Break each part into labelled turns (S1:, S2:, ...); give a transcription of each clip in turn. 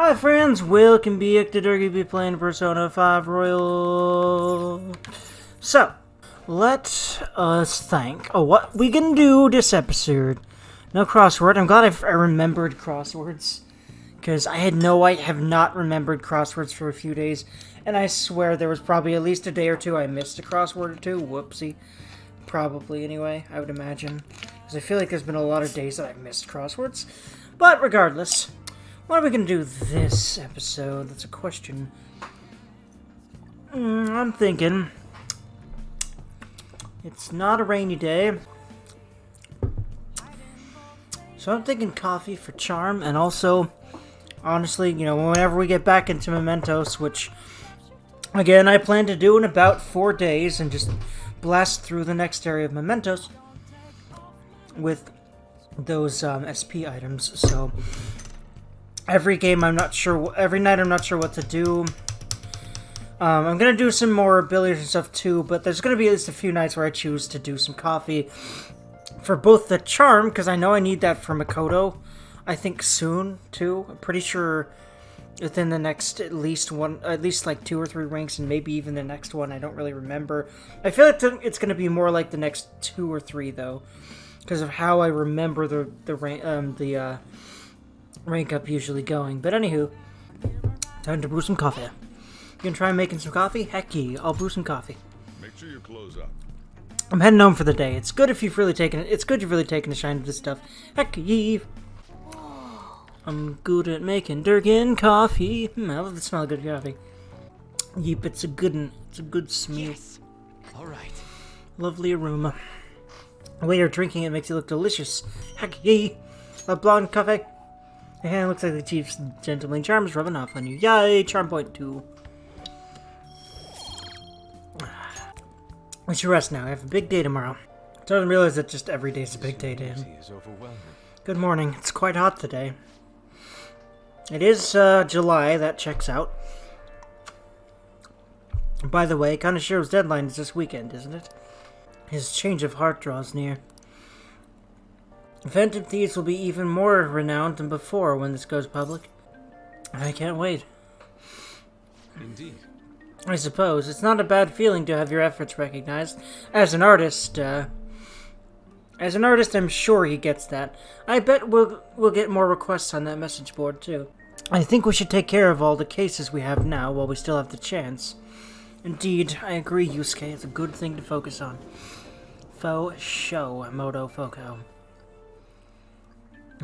S1: Hi friends, welcome back to Dergy. Be playing Persona 5 Royal. So, let us think. Oh, what we can do this episode. No crossword. I'm glad I remembered crosswords. Because I have not remembered crosswords for a few days. And I swear there was probably at least a day or two I missed a crossword or two. Whoopsie. Probably anyway, I would imagine. Because I feel like there's been a lot of days that I've missed crosswords. But regardless, what are we going to do this episode? That's a question. I'm thinking it's not a rainy day. So I'm thinking coffee for charm, and also, honestly, you know, whenever we get back into Mementos, which, again, I plan to do in about 4 days, and just blast through the next area of Mementos with those SP items. So every game every night I'm not sure what to do. I'm gonna do some more abilities and stuff too, but there's gonna be at least a few nights where I choose to do some coffee for both the charm, because I know I need that for Makoto, I think soon too. I'm pretty sure within the next at least like 2 or 3 ranks, and maybe even the next one. I don't really remember. I feel like it's gonna be more like the next 2 or 3 though, because of how I remember the rank up usually going. But anywho, time to brew some coffee. You gonna try making some coffee? Heck yeah, I'll brew some coffee.
S2: Make sure you close up.
S1: I'm heading home for the day. It's good if you've really taken it. It's good you've really taken a shine to this stuff. Heck yeah. I'm good at making Durgan coffee. I love the smell of good coffee. Yep, it's a good one. It's a good smell.
S3: Yes. All right.
S1: Lovely aroma. The way you're drinking it makes it look delicious. Heck yeah. A blonde coffee. It looks like the chief's gentleman charm is rubbing off on you. Yay, charm point 2. I should rest now. I have a big day tomorrow. I didn't realize that just every day is a big day to him. Good morning. It's quite hot today. It is July. That checks out. By the way, Kanashiro's deadline is this weekend, isn't it? His change of heart draws near. Phantom Thieves will be even more renowned than before when this goes public. I can't wait.
S3: Indeed.
S1: I suppose. It's not a bad feeling to have your efforts recognized. As an artist, I'm sure he gets that. I bet we'll get more requests on that message board, too. I think we should take care of all the cases we have now while we still have the chance. Indeed, I agree, Yusuke. It's a good thing to focus on. Faux show, Moto Foco.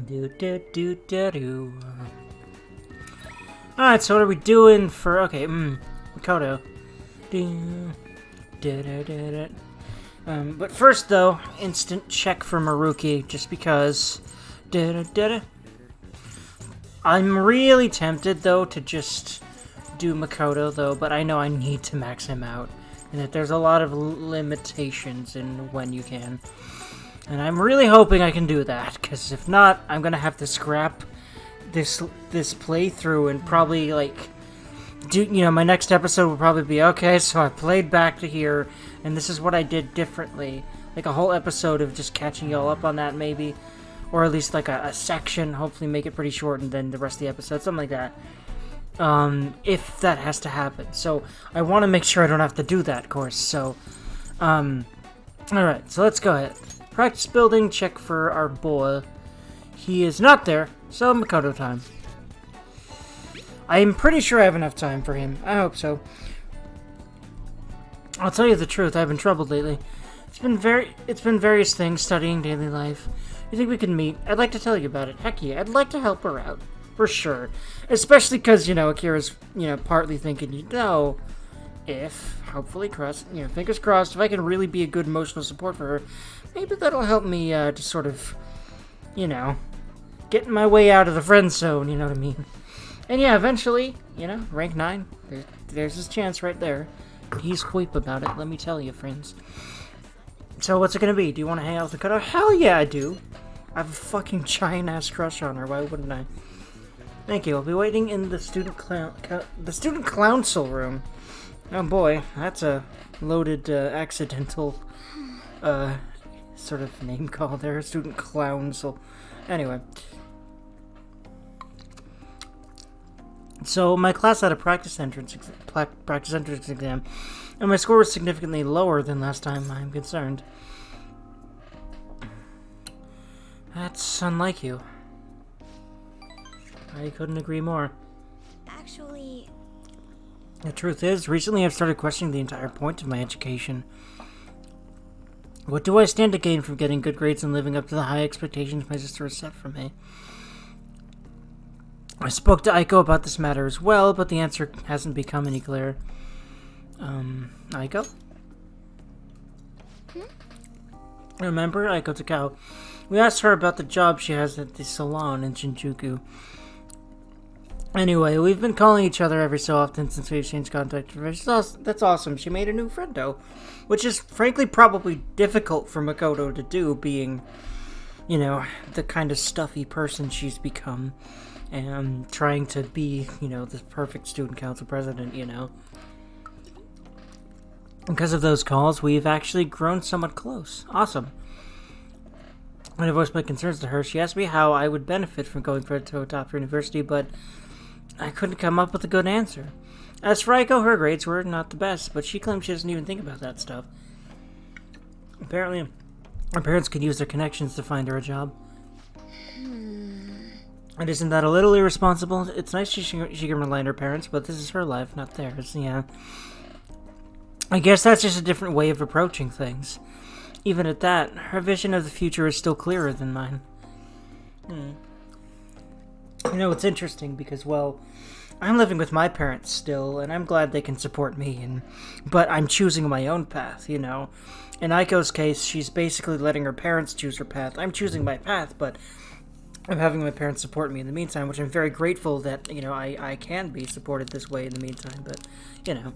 S1: Do. Alright, so what are we doing for... Okay, Makoto. But first, though, instant check for Maruki, just because... I'm really tempted, though, to just do Makoto, though, but I know I need to max him out, and that there's a lot of limitations in when you can. And I'm really hoping I can do that, because if not, I'm gonna have to scrap this playthrough and probably, like, my next episode will probably be, okay, so I played back to here, and this is what I did differently. Like a whole episode of just catching y'all up on that, maybe. Or at least, like, a section, hopefully make it pretty short, and then the rest of the episode, something like that. If that has to happen. So, I want to make sure I don't have to do that, of course, so, alright, so let's go ahead. Practice building, check for our boy. He is not there, so Makoto time. I'm pretty sure I have enough time for him. I hope so. I'll tell you the truth, I've been troubled lately. It's been various things, studying, daily life. You think we can meet? I'd like to tell you about it. Heck yeah, I'd like to help her out. For sure. Especially because, Akira's, partly thinking, if, hopefully, fingers crossed, if I can really be a good emotional support for her, maybe that'll help me, to sort of, get my way out of the friend zone, you know what I mean? And yeah, eventually, rank 9, there's his chance right there. He's queep about it, let me tell you, friends. So what's it gonna be? Do you want to hang out with Makoto? Hell yeah, I do! I have a fucking giant-ass crush on her, why wouldn't I? Thank you, I'll be waiting in the student council room. Oh boy, that's a loaded, accidental, sort of name call there, student council. Anyway. So my class had a practice entrance exam, and my score was significantly lower than last time. I'm concerned. That's unlike you. I couldn't agree more.
S2: Actually...
S1: The truth is, recently I've started questioning the entire point of my education. What do I stand to gain from getting good grades and living up to the high expectations my sister has set for me? I spoke to Aiko about this matter as well, but the answer hasn't become any clearer. Aiko? Remember? Aiko Takao. We asked her about the job she has at the salon in Shinjuku. Anyway, we've been calling each other every so often since we exchanged contact. That's awesome. She made a new friendo, which is frankly probably difficult for Makoto to do, being, you know, the kind of stuffy person she's become, and trying to be, you know, the perfect student council president, you know. Because of those calls, we've actually grown somewhat close. Awesome. When I voiced my concerns to her, she asked me how I would benefit from going to a top university, but I couldn't come up with a good answer. As for Aiko, her grades were not the best, but she claims she doesn't even think about that stuff. Apparently, her parents could use their connections to find her a job. And isn't that a little irresponsible? It's nice she can rely on her parents, but this is her life, not theirs, yeah. I guess that's just a different way of approaching things. Even at that, her vision of the future is still clearer than mine. You know, it's interesting because, well, I'm living with my parents still, and I'm glad they can support me, but I'm choosing my own path, you know. In Aiko's case, she's basically letting her parents choose her path. I'm choosing my path, but I'm having my parents support me in the meantime, which I'm very grateful that, you know, I can be supported this way in the meantime, but, you know.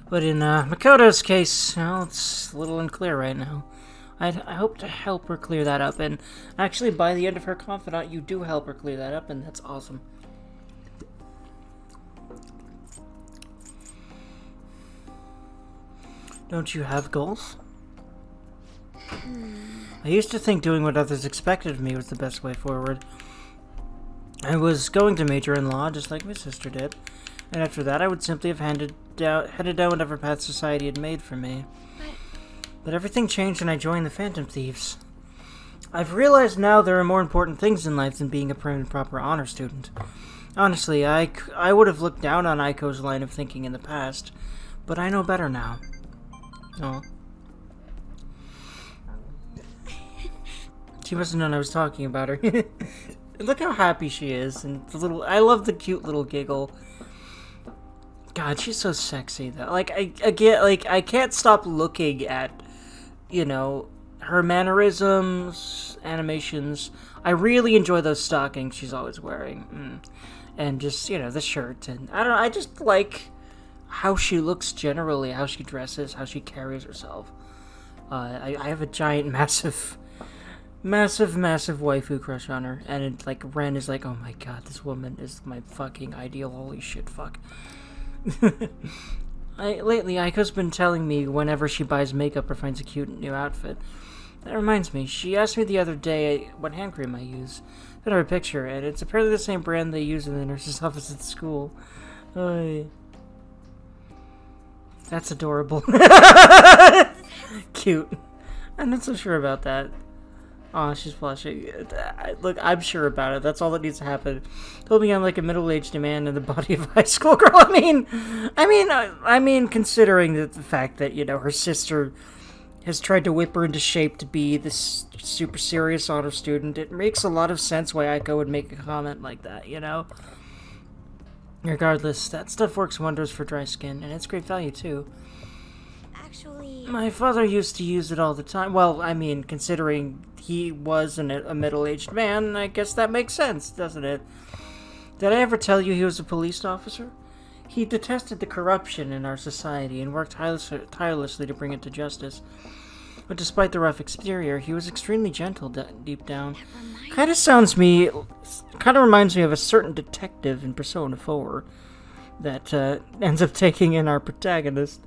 S1: But in Makoto's case, well, it's a little unclear right now. I hope to help her clear that up, and actually by the end of her confidant, you do help her clear that up, and that's awesome. Don't you have goals? I used to think doing what others expected of me was the best way forward. I was going to major in law, just like my sister did, and after that I would simply have headed down whatever path society had made for me. But everything changed when I joined the Phantom Thieves. I've realized now there are more important things in life than being a prim and proper honor student. Honestly, I would have looked down on Aiko's line of thinking in the past, but I know better now. Oh. She must have known I was talking about her. Look how happy she is, and I love the cute little giggle. God, she's so sexy though. Like I can't stop looking at, you know, her mannerisms, animations. I really enjoy those stockings she's always wearing. And just, you know, the shirt, and I don't know, I just like how she looks generally, how she dresses, how she carries herself. I have a giant, massive waifu crush on her, and Ren is like, oh my god, this woman is my fucking ideal, holy shit, fuck. Lately, Aiko's been telling me whenever she buys makeup or finds a cute new outfit. That reminds me, she asked me the other day what hand cream I use. Sent her a picture, and it's apparently the same brand they use in the nurse's office at school. That's adorable. Cute. I'm not so sure about that. Aw, she's blushing. Look, I'm sure about it. That's all that needs to happen. Told me I'm like a middle-aged man in the body of a high school girl. I mean, considering the fact that, you know, her sister has tried to whip her into shape to be this super serious honor student, it makes a lot of sense why Aiko would make a comment like that, you know? Regardless, that stuff works wonders for dry skin, and it's great value, too.
S2: Actually...
S1: My father used to use it all the time. Well, I mean, considering he was a middle-aged man, I guess that makes sense, doesn't it? Did I ever tell you he was a police officer? He detested the corruption in our society and worked tirelessly to bring it to justice. But despite the rough exterior, he was extremely gentle deep down. Kind of reminds me of a certain detective in Persona 4 that ends up taking in our protagonist.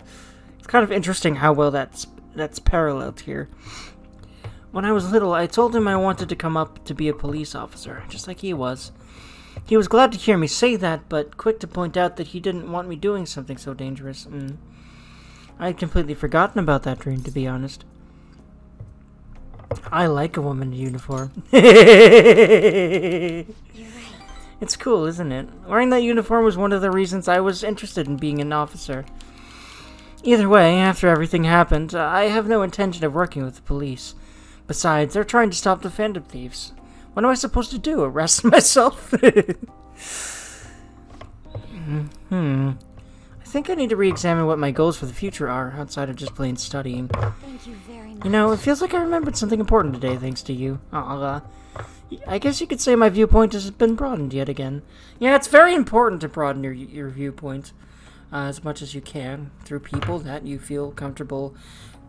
S1: It's kind of interesting how well that's paralleled here. When I was little, I told him I wanted to come up to be a police officer, just like he was. He was glad to hear me say that, but quick to point out that he didn't want me doing something so dangerous. I had completely forgotten about that dream, to be honest. I like a woman in uniform.
S2: You're right.
S1: It's cool, isn't it? Wearing that uniform was one of the reasons I was interested in being an officer. Either way, after everything happened, I have no intention of working with the police. Besides, they're trying to stop the phantom thieves. What am I supposed to do? Arrest myself? I think I need to re-examine what my goals for the future are, outside of just plain studying.
S2: Thank you very much.
S1: You know, it feels like I remembered something important today, thanks to you. I guess you could say my viewpoint has been broadened yet again. Yeah, it's very important to broaden your viewpoint as much as you can through people that you feel comfortable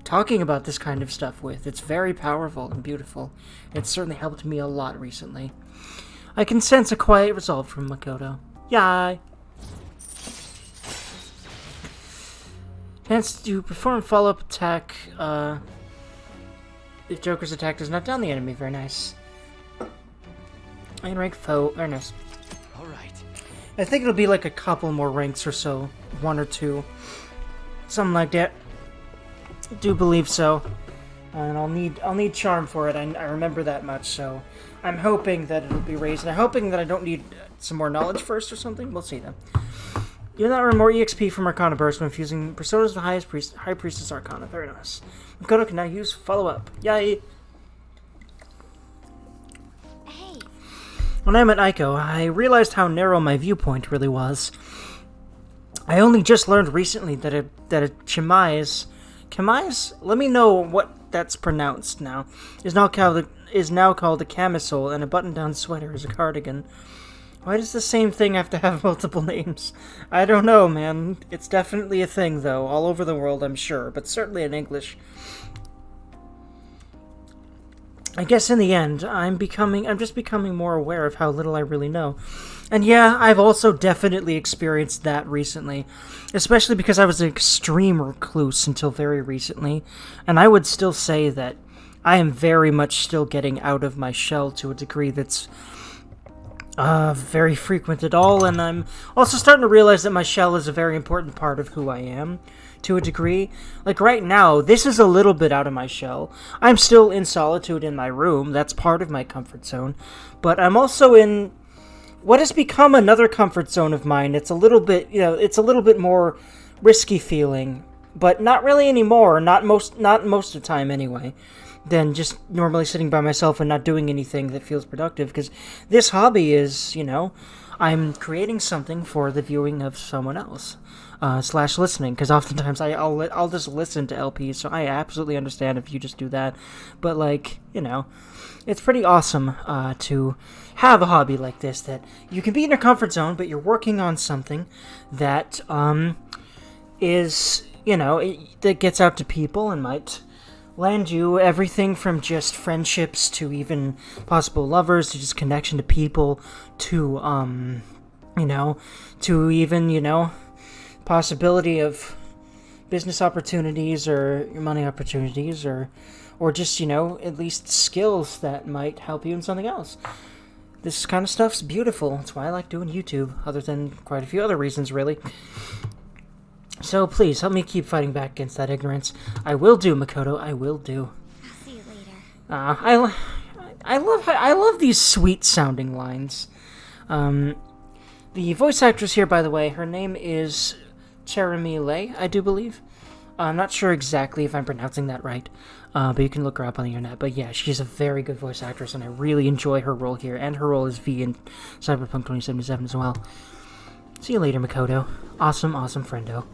S1: talking about this kind of stuff with. It's very powerful and beautiful. It's certainly helped me a lot recently. I can sense a quiet resolve from Makoto. Yay! Chance to perform follow-up attack, if Joker's attack does not down the enemy. Very nice. And rank foe. Very nice.
S3: Alright.
S1: I think it'll be like a couple more ranks or so. 1 or 2. Something like that. I do believe so. And I'll need charm for it. I remember that much, so I'm hoping that it'll be raised. And I'm hoping that I don't need some more knowledge first or something. We'll see then. You will not earn more EXP from Arcana Burst when fusing Personas with the High Priestess Arcana. Very nice. Makoto can now use follow-up. Yay!
S2: Hey,
S1: When I met Aiko, I realized how narrow my viewpoint really was. I only just learned recently that a chemise... Chemise? Let me know what that's pronounced now. Is now called a camisole, and a button-down sweater is a cardigan. Why does the same thing have to have multiple names? I don't know, man. It's definitely a thing, though, all over the world, I'm sure, but certainly in English. I guess in the end, I'm just becoming more aware of how little I really know. And yeah, I've also definitely experienced that recently, especially because I was an extreme recluse until very recently, and I would still say that I am very much still getting out of my shell to a degree that's very frequent at all, and I'm also starting to realize that my shell is a very important part of who I am, to a degree. Like, right now, this is a little bit out of my shell. I'm still in solitude in my room, that's part of my comfort zone, but I'm also in what has become another comfort zone of mine. It's a little bit, it's a little bit more risky feeling, but not really anymore, not most of the time anyway, than just normally sitting by myself and not doing anything that feels productive, because this hobby is, I'm creating something for the viewing of someone else, / listening, because oftentimes I'll just listen to LPs, so I absolutely understand if you just do that, but it's pretty awesome to have a hobby like this, that you can be in your comfort zone, but you're working on something that is, that gets out to people and might land you everything from just friendships to even possible lovers to just connection to people to to even possibility of business opportunities or money opportunities or just at least skills that might help you in something else. This kind of stuff's beautiful. That's why I like doing YouTube, other than quite a few other reasons, really. So please, help me keep fighting back against that ignorance. I will do, Makoto. I will do.
S2: I'll see you later.
S1: I love these sweet-sounding lines. The voice actress here, by the way, her name is Cherami Lei, I do believe. I'm not sure exactly if I'm pronouncing that right, but you can look her up on the internet. But yeah, she's a very good voice actress, and I really enjoy her role here, and her role as V in Cyberpunk 2077 as well. See you later, Makoto. Awesome, awesome friendo.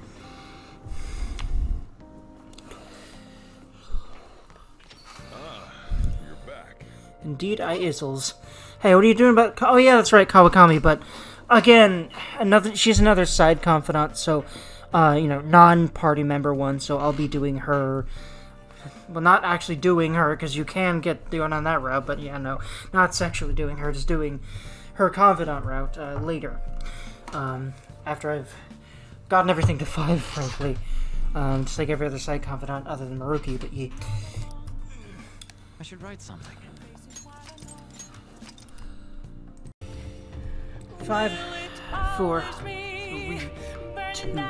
S1: Indeed, I isles. Hey, what are you doing about... Oh, yeah, that's right, Kawakami, but... Again, she's another side confidant, so... non-party member one, so I'll be doing her... Well, not actually doing her, because you can get doing on that route, but yeah, no. Not sexually doing her, just doing her confidant route later. After I've gotten everything to 5, frankly. Just like every other side confidant other than Maruki, but yeah...
S3: I should write something.
S1: 5, 4, 3, 2.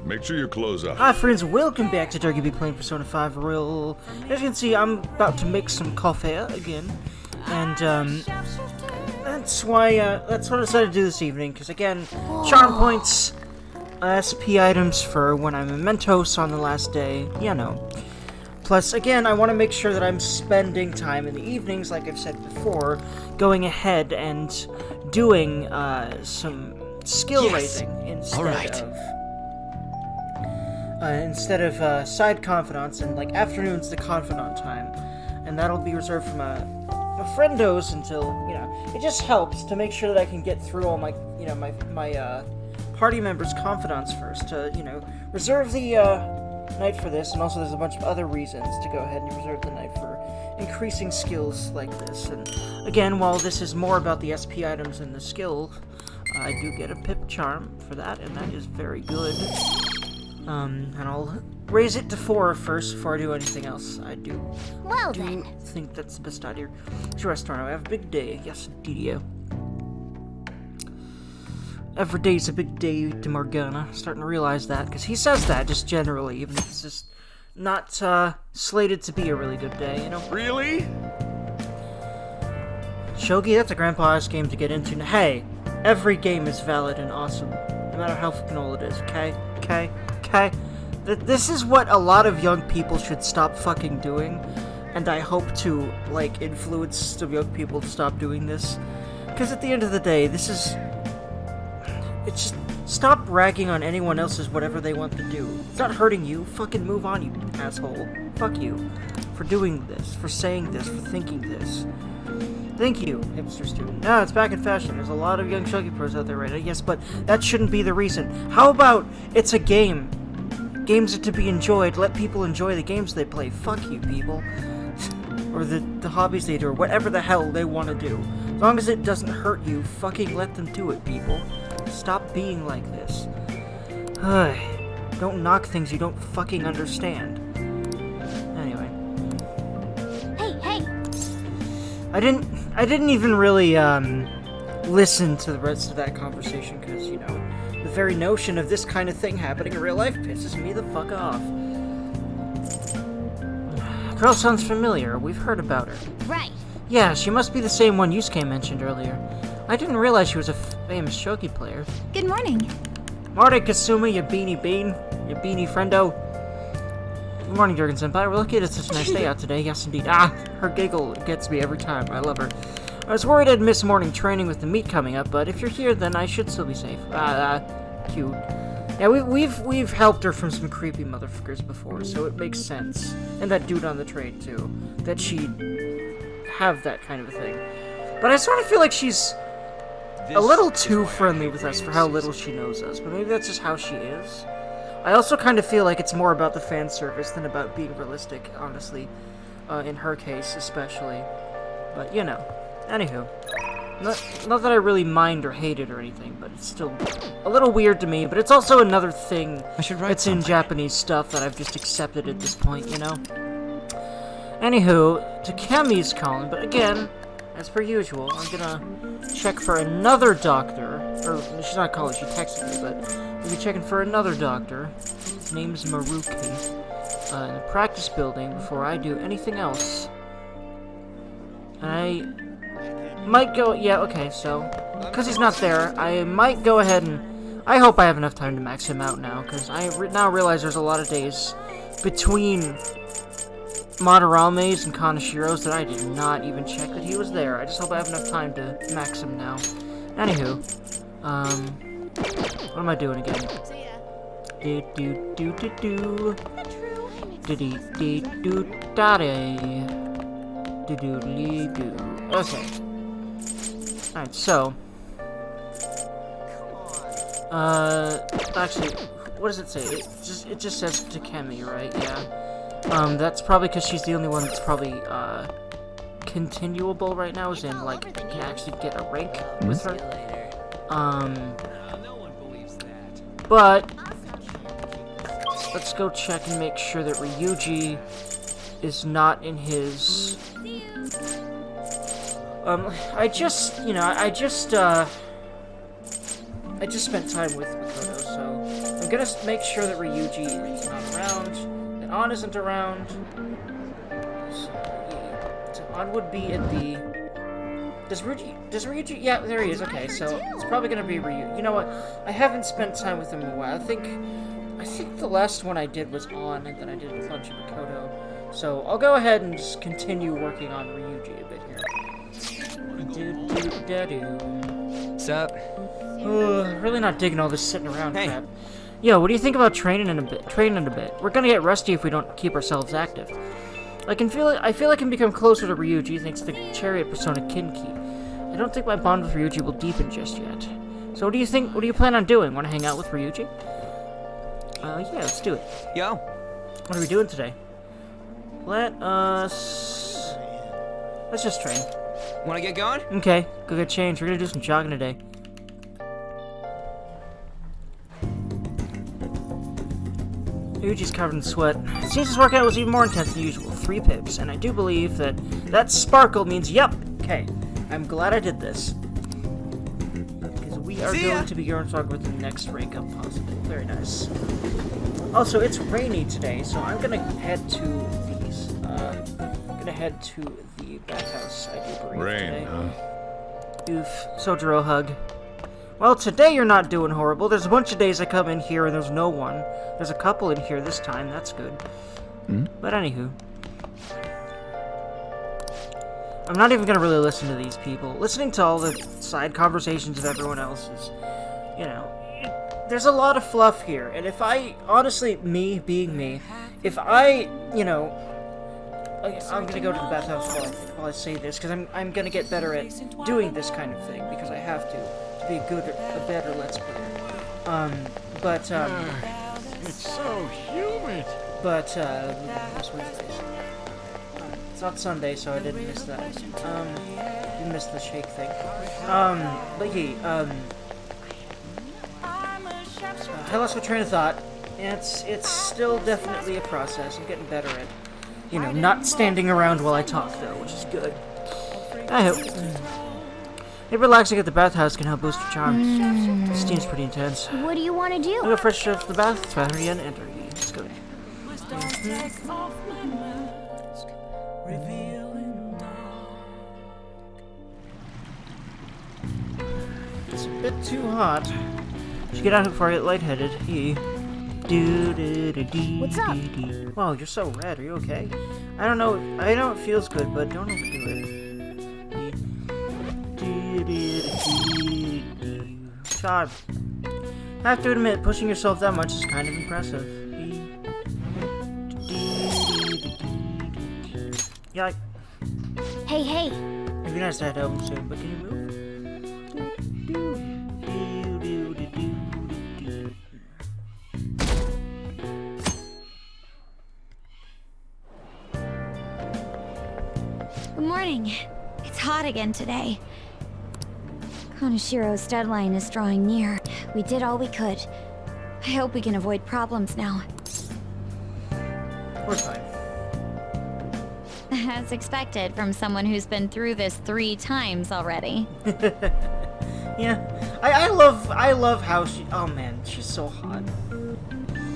S4: Make sure you close up.
S1: Hi friends, welcome back to Dergy playing Persona 5 Royal. As you can see, I'm about to make some coffee again. And that's why that's what I decided to do this evening, because again, charm points, SP items for when I'm mementos on the last day, you know. Plus, again, I want to make sure that I'm spending time in the evenings, like I've said before, going ahead and doing some skill raising instead of side confidants, and like afternoons the confidant time, and that'll be reserved for my friendos until, you know, it just helps to make sure that I can get through all my, you know, my party members' confidants first to, you know, reserve the night for this, and also there's a bunch of other reasons to go ahead and reserve the night for increasing skills like this. And again, while this is more about the SP items and the skill, I do get a pip charm for that, and that is very good. And I'll raise it to 4 first before I do anything else. I do think that's the best idea. To restaurant, I have a big day. Yes, indeed. Every day's a big day to Morgana. Starting to realize that, because he says that just generally, even if it's just not slated to be a really good day, you know?
S4: Really?
S1: Shogi, that's a grandpa-ass game to get into. Hey, every game is valid and awesome, no matter how fucking old it is, okay? Okay? Okay? This is what a lot of young people should stop fucking doing, and I hope to, like, influence some young people to stop doing this. Because at the end of the day, this is... It's just... Stop ragging on anyone else's whatever they want to do. It's not hurting you. Fucking move on, you asshole. Fuck you. For doing this. For saying this. For thinking this. Thank you, hipster student. No, it's back in fashion. There's a lot of young Shogi pros out there right now. Yes, but that shouldn't be the reason. How about it's a game? Games are to be enjoyed. Let people enjoy the games they play. Fuck you, people. Or the hobbies they do, or whatever the hell they want to do. As long as it doesn't hurt you, fucking let them do it, people. Stop being like this. Don't knock things you don't fucking understand. Anyway.
S2: Hey!
S1: I didn't even really, listen to the rest of that conversation, because, you know, the very notion of this kind of thing happening in real life pisses me the fuck off. Girl sounds familiar. We've heard about her.
S2: Right.
S1: Yeah, she must be the same one Yusuke mentioned earlier. I didn't realize she was a famous shogi player.
S2: Good morning.
S1: Morning, Kasumi, you beanie bean. You beanie friendo. Good morning, Jurgen Senpai. We're lucky it's such a nice day out today. Yes, indeed. Her giggle gets me every time. I love her. I was worried I'd miss morning training with the meet coming up, but if you're here, then I should still be safe. Cute. Yeah, we've helped her from some creepy motherfuckers before, so it makes sense. And that dude on the train, too. That she'd have that kind of a thing. But I sort of feel like she's a little too friendly with us for how little she knows us, but maybe that's just how she is. I also kind of feel like it's more about the fan service than about being realistic, honestly. In her case, especially. But, you know. Anywho. Not that I really mind or hate it or anything, but it's still a little weird to me, but it's also another thing that's in Japanese stuff that I've just accepted at this point, you know? Anywho, Takemi's calling, but again, as per usual, I'm gonna check for another doctor, or she's not calling, she texted me, but we'll be checking for another doctor. His name's Maruki, in the practice building before I do anything else. And I might go, yeah, okay, so, because he's not there, I might go ahead and, I hope I have enough time to max him out now, because I now realize there's a lot of days between Madarame's and Kanashiro's that I did not even check that he was there. I just hope I have enough time to max him now. Anywho, what am I doing again? Okay. Alright, so actually, what does it say? It just says Takemi, right? Yeah. That's probably because she's the only one that's probably, continuable right now, as in, like, you can actually get a rank with her. But let's go check and make sure that Ryuji is not in his... I just spent time with Makoto, so I'm gonna make sure that Ryuji is not around, and An isn't around. So An would be at the... Does Ryuji... Yeah, there he is. Okay, so it's probably gonna be Ryu. You know what? I haven't spent time with him in a while. I think the last one I did was An, and then I did a bunch of Makoto. So I'll go ahead and just continue working on Ryuji a bit here.
S4: Sup?
S1: Really not digging all this sitting around
S4: Hey.
S1: crap. Yo, what do you think about training in a bit? We're gonna get rusty if we don't keep ourselves active. I feel like I can become closer to Ryuji thanks to the chariot persona Kinki. I don't think my bond with Ryuji will deepen just yet. So what do you think? What do you plan on doing? Want to hang out with Ryuji? Yeah, let's do it.
S4: Yo.
S1: What are we doing today? Let's just train.
S4: Wanna get going?
S1: Okay, go get changed. We're gonna do some jogging today. Ryuji's covered in sweat. It seems this workout was even more intense than usual. 3 pips, and I do believe that sparkle means yup. Okay, I'm glad I did this. Because we are going to be going strong with the next rank up possible. Very nice. Also, it's rainy today, so I'm gonna head to these. Head to the bathhouse I do believe today. Oof. Sojiro hug. Well, today you're not doing horrible. There's a bunch of days I come in here and there's no one. There's a couple in here this time. That's good. But anywho. I'm not even gonna really listen to these people. Listening to all the side conversations of everyone else is, you know, there's a lot of fluff here. And if I, honestly, me being me, if I, you know, I'm gonna go to the bathhouse while I say this, because I'm gonna get better at doing this kind of thing, because I have to be a better Let's Player.
S5: It's so humid.
S1: But, it's Wednesdays. It's not Sunday, so I didn't miss that. Didn't miss the shake thing. But yeah, I lost my train of thought. It's still definitely a process. I'm getting better at, you know, not standing around while I talk, though, which is good. I hope. Maybe relaxing at the bathhouse can help boost your charm. This seems pretty intense.
S2: What do you want to do?
S1: I'll go fresh off the bath, try and enter. Let's go. It's a bit too hot. Should get out before I get lightheaded.
S2: What's up?
S1: Wow, you're so red. Are you okay? I don't know. I know it feels good, but don't overdo it. God. I have to admit, pushing yourself that much is kind of impressive. Yeah.
S2: Hey.
S1: It'd be nice to head home soon, but can you move?
S2: Good morning. It's hot again today. Konoshiro's deadline is drawing near. We did all we could. I hope we can avoid problems now.
S1: We're fine.
S2: As expected from someone who's been through this 3 times already.
S1: Yeah, I love how she. Oh man, she's so hot.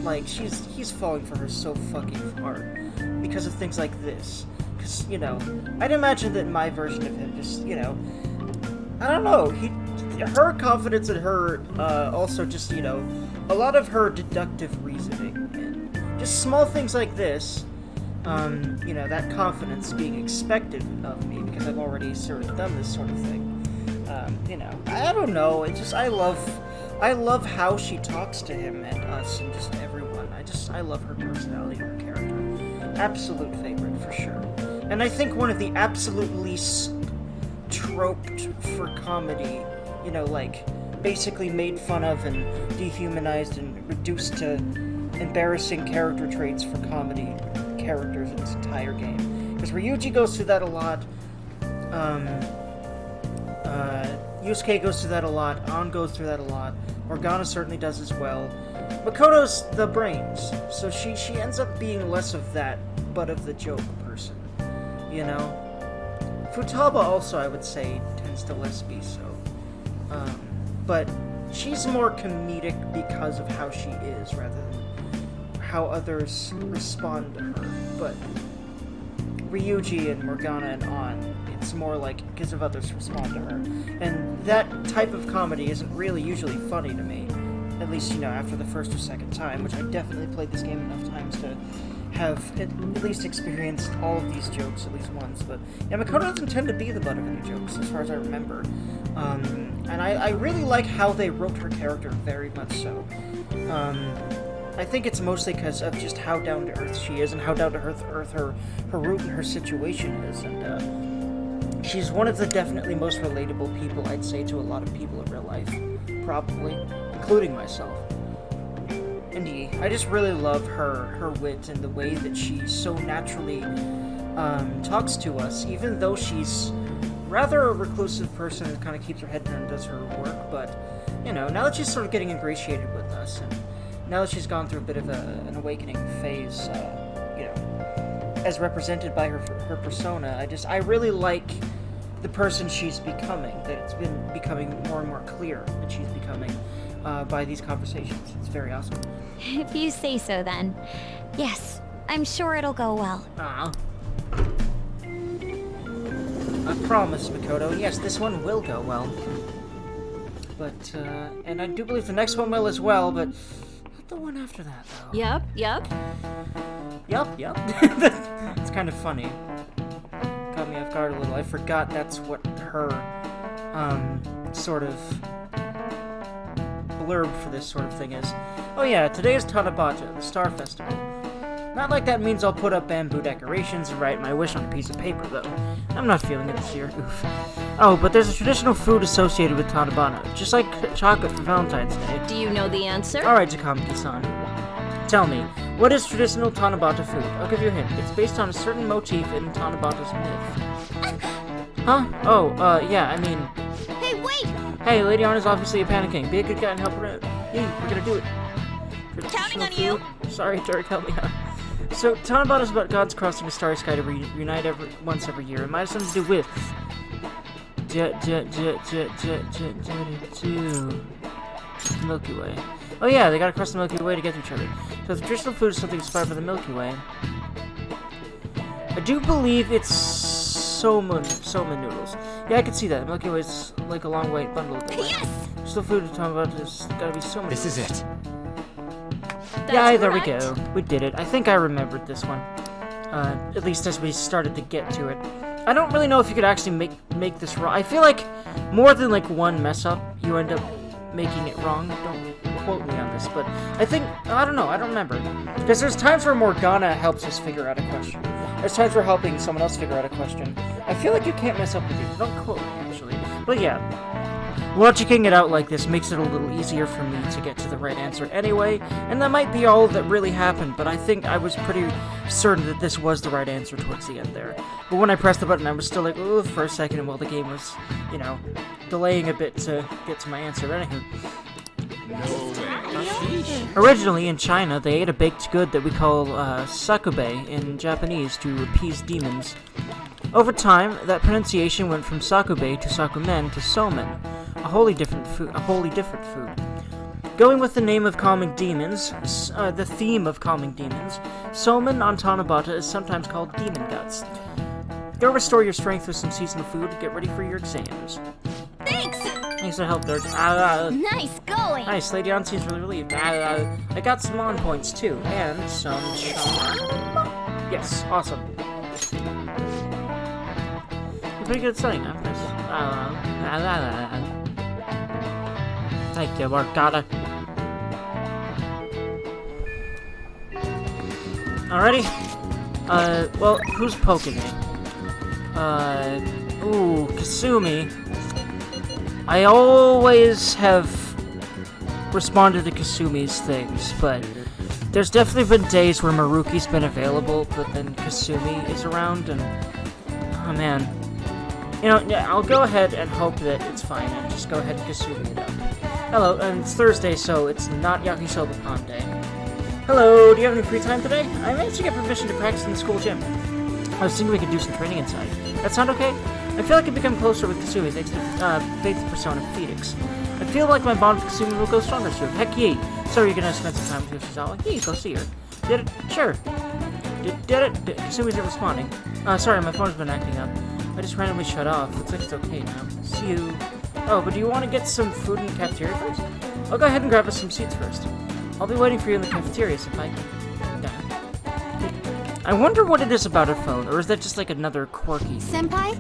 S1: Like he's falling for her so fucking hard because of things like this. Because you know, I'd imagine that my version of him just, you know, I don't know. Her confidence in her, also just, you know, a lot of her deductive reasoning and just small things like this. You know, that confidence being expected of me because I've already sort of done this sort of thing. You know, I don't know. It's just I love how she talks to him and us and just everyone. I love her personality, her character. Absolute favorite for sure. And I think one of the absolute least troped for comedy. You know, like basically made fun of and dehumanized and reduced to embarrassing character traits for comedy characters in this entire game. Because Ryuji goes through that a lot. Yusuke goes through that a lot. An goes through that a lot. Morgana certainly does as well. Makoto's the brains, so she ends up being less of that butt of the joke person, you know? Futaba also, I would say, tends to less be so. But she's more comedic because of how she is, rather than how others respond to her. But Ryuji and Morgana and On, it's more like because of others respond to her. And that type of comedy isn't really usually funny to me. At least, you know, after the first or second time, which I definitely played this game enough times to have at least experienced all of these jokes at least once. But yeah, Makoto doesn't tend to be the butt of any jokes, as far as I remember. And I really like how they wrote her character, very much so. I think it's mostly because of just how down-to-earth she is, and how down-to-earth her root and her situation is. And she's one of the definitely most relatable people, I'd say, to a lot of people in real life. Probably. Including myself. And I just really love her wit and the way that she so naturally talks to us, even though she's rather a reclusive person that kind of keeps her head down and does her work. But, you know, now that she's sort of getting ingratiated with us, and now that she's gone through a bit of an awakening phase, you know, as represented by her persona, I really like the person she's becoming, that it's been becoming more and more clear that she's becoming by these conversations. It's very awesome.
S2: If you say so, then. Yes, I'm sure it'll go well.
S1: I promise, Makoto. Yes, this one will go well. But, and I do believe the next one will as well, but not the one after that, though.
S5: Yup.
S1: Yup. It's kind of funny. Caught me off guard a little. I forgot that's what her, sort of blurb for this sort of thing is. Oh yeah, today is Tanabata, the Star Festival. Not like that means I'll put up bamboo decorations and write my wish on a piece of paper, though. I'm not feeling it this year. Oof. Oh, but there's a traditional food associated with Tanabata, just like chocolate for Valentine's Day.
S5: Do you know the answer?
S1: Alright, Takamaki-san. Tell me, what is traditional Tanabata food? I'll give you a hint. It's based on a certain motif in Tanabata's myth. Huh? Oh, yeah, I mean...
S2: Hey, wait!
S1: Hey, Lady Anna's obviously a panicking. Be a good guy and help her out. Yeah, we're gonna do it.
S2: Counting on you!
S1: Sorry, Derek, help me out. So, Tanabata is about gods crossing a starry sky to reunite once every year. It might have something to do with... Milky Way. Oh yeah, they gotta cross the Milky Way to get to each other. So the traditional food is something inspired by the Milky Way. I do believe it's soma noodles. Yeah, I can see that. The Milky Way is like a long white bundle of them.
S2: Yes!
S1: Traditional food we're talking about is gotta be soma
S3: This
S1: noodles.
S3: is it.
S1: Yeah, there we
S5: correct.
S1: go. We did it. I think I remembered this one. At least as we started to get to it. I don't really know if you could actually make this wrong. I feel like more than like one mess up, you end up making it wrong. Don't quote me on this, but I think, I don't know, I don't remember. Because there's times where Morgana helps us figure out a question. There's times we're helping someone else figure out a question. I feel like you can't mess up with these. Don't quote me, actually. But yeah, logicking it out like this makes it a little easier for me to get to the right answer anyway, and that might be all that really happened, but I think I was pretty certain that this was the right answer towards the end there. But when I pressed the button, I was still like, ooh, for a second, while the game was, you know, delaying a bit to get to my answer. Anywho. Originally, in China, they ate a baked good that we call sakube in Japanese to appease demons. Over time, that pronunciation went from sakube to sakumen to somen, a wholly different food. Going with the name of calming demons, the theme of calming demons, somen on Tanabata is sometimes called demon guts. Go restore your strength with some seasonal food. Get ready for your exams.
S2: Thanks!
S1: Thanks for the help, Derg.
S2: Nice going!
S1: Nice, Lady Ann seems really relieved. I got some on points too, and some charm. Yes, awesome. You're pretty good at studying, huh, Chris? Thank you, Morgana. Alrighty. Well, who's poking me? Ooh, Kasumi. I always have responded to Kasumi's things, but there's definitely been days where Maruki's been available, but then Kasumi is around, and oh man. You know, yeah, I'll go ahead and hope that it's fine, and just go ahead and Kasumi it up. Hello, and it's Thursday, so it's not Yakisoba Pond Day. Hello, do you have any free time today? I managed to get permission to practice in the school gym. I was thinking we could do some training inside. That sound okay? I feel like I've become closer with Kasumi thanks to Faith's persona, Phoenix. I feel like my bond with Kasumi will go stronger soon. Heck yee! So you're gonna spend some time with Yoshizawa? Yee, go see her. Did it? Sure. Did it? Kasumi's not responding. Sorry, my phone's been acting up. I just randomly shut off. Looks like it's okay now. See you. Oh, but do you want to get some food in the cafeteria first? I'll go ahead and grab us some seats first. I'll be waiting for you in the cafeteria, Senpai. I wonder what it is about her phone, or is that just like another quirky...
S2: Senpai?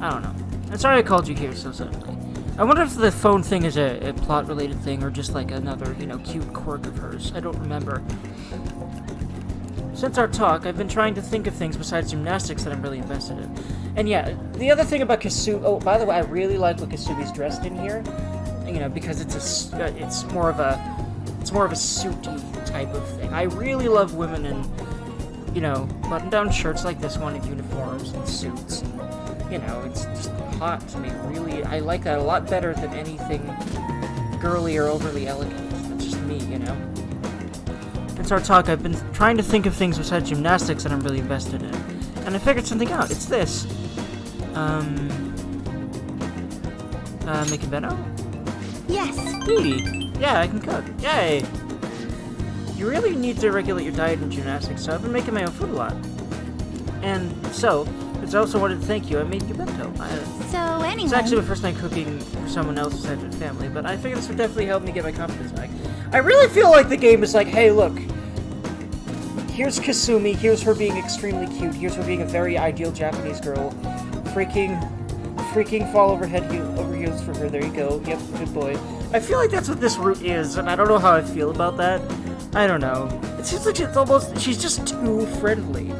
S1: I don't know. I'm sorry I called you here so suddenly. I wonder if the phone thing is a plot-related thing, or just like another, you know, cute quirk of hers. I don't remember. Since our talk, I've been trying to think of things besides gymnastics that I'm really invested in. And yeah, the other thing about Kasumi... Oh, by the way, I really like what Kasumi's dressed in here. You know, because it's more of a suity type of thing. I really love women in, you know, button-down shirts like this one, and uniforms and suits. And, you know, it's just hot to me. Really, I like that a lot better than anything girly or overly elegant. That's just me, you know. Since our talk, I've been trying to think of things besides gymnastics that I'm really invested in. And I figured something out. It's this. Making bento?
S2: Yes.
S1: Hey, yeah, I can cook. Yay! You really need to regulate your diet and gymnastics, so I've been making my own food a lot. And so, I also wanted to thank you. I made you bento.
S2: So anyway...
S1: It's actually my first time cooking for someone else besides my family, but I figured this would definitely help me get my confidence back. I really feel like the game is like, hey, look. Here's Kasumi, here's her being extremely cute, here's her being a very ideal Japanese girl. Freaking fall over heels for her, there you go. Yep, good boy. I feel like that's what this route is, and I don't know how I feel about that. I don't know. It seems like she's just too friendly.